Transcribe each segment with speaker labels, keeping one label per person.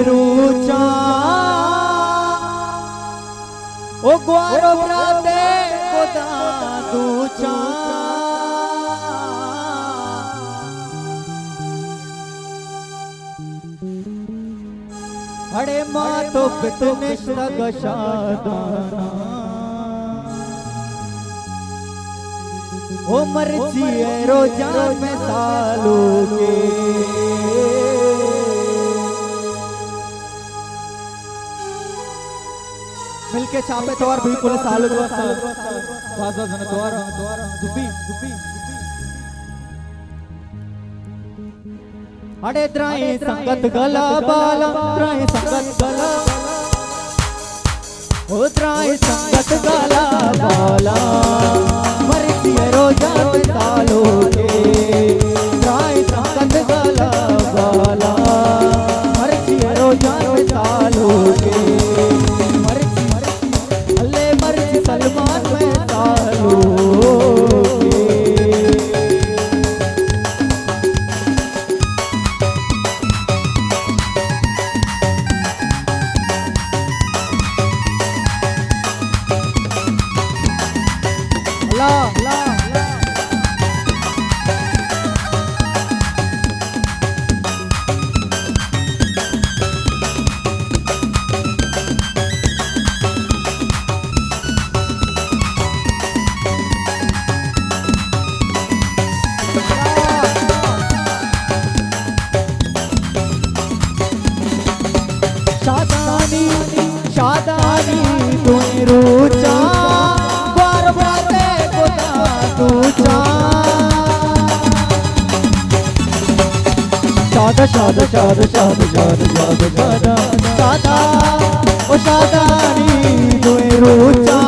Speaker 1: रुचा ओ ग्वारो ब्राते गोदा दूचा अरे माँ तो पितने सगशादाना ओ मर्जी है रोजान में सालों के मिलके छापे तोर भी पुलिस सालों के वाजा जन तोर दुबी अड़े द्राए संगत गला बाला द्राए संगत गला ओ द्राए संगत गला बाला मर्जी है रोजान में सालों के द्राए संगत गला बाला मर्जी है रोजान में सालों के सलमान में सालों शादानी तुई रुचा बार बाते गोदा दूचा शादा शादा शादा शादा शादा शादा शादा शादा ओ शादानी तुई रुचा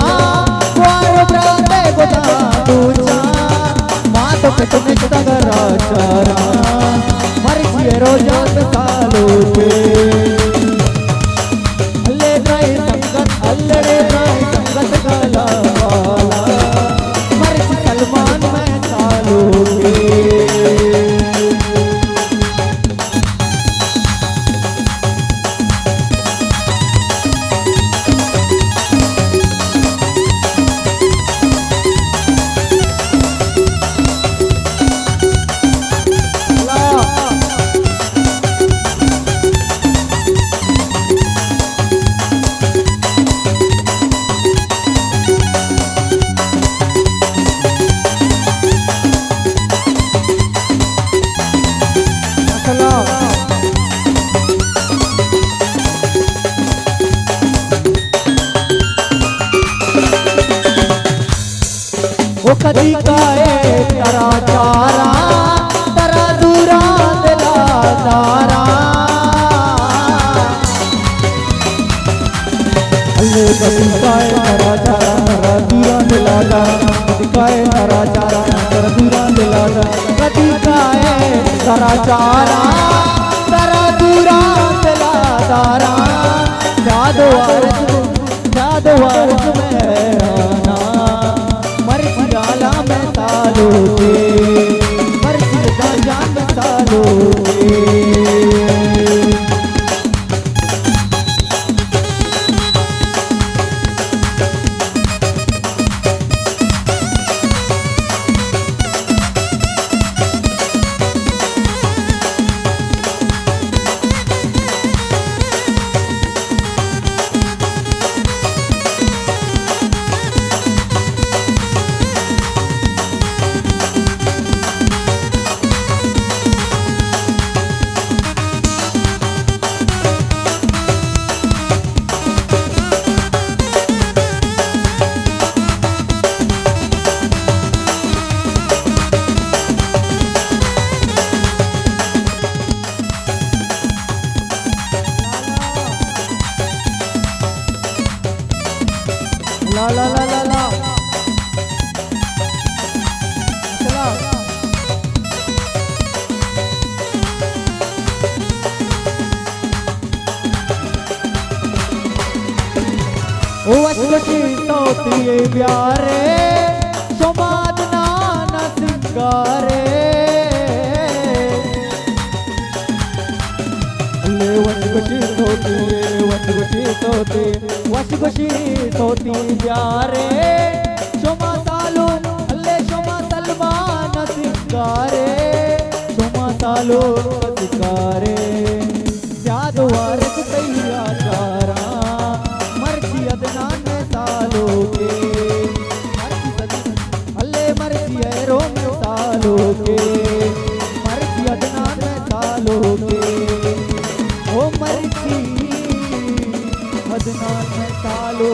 Speaker 1: बार बाते गोदा दूचा माँ तो पितने सगरा चारा मर्जी है रोजान में सालों के अल्लड़े राय संगत गला वाला मर्जी सलमान में सालों के वो कदी काए तरा चारा तरा दूरा दिला तारा अल्ले कदी काए तरा चारा तरा दूरा दिला तारा कदी काए तरा चारा तरा दूरा दिला तारा कदी काए तरा चारा तरा दूरा दिला तारा जादू अर्ज में आना मर्जी गाला में सालों के मर्जी दा जान में सालों के ला ला ला ला ला चला ओ अश्वती तोतिए प्यारे सोमादना न सिंगारे ले वशगुशीत होती जारे शोमा सालो अल्ले शोमा सलमान सिंगारे शोमा सालो सिंगारे याद वारस तैया चारा मर्जी अदनान सालो के अल्ले मर्जी रो सालो के मर्जी अदनान सालो के ओ मर्जी अदनान सालो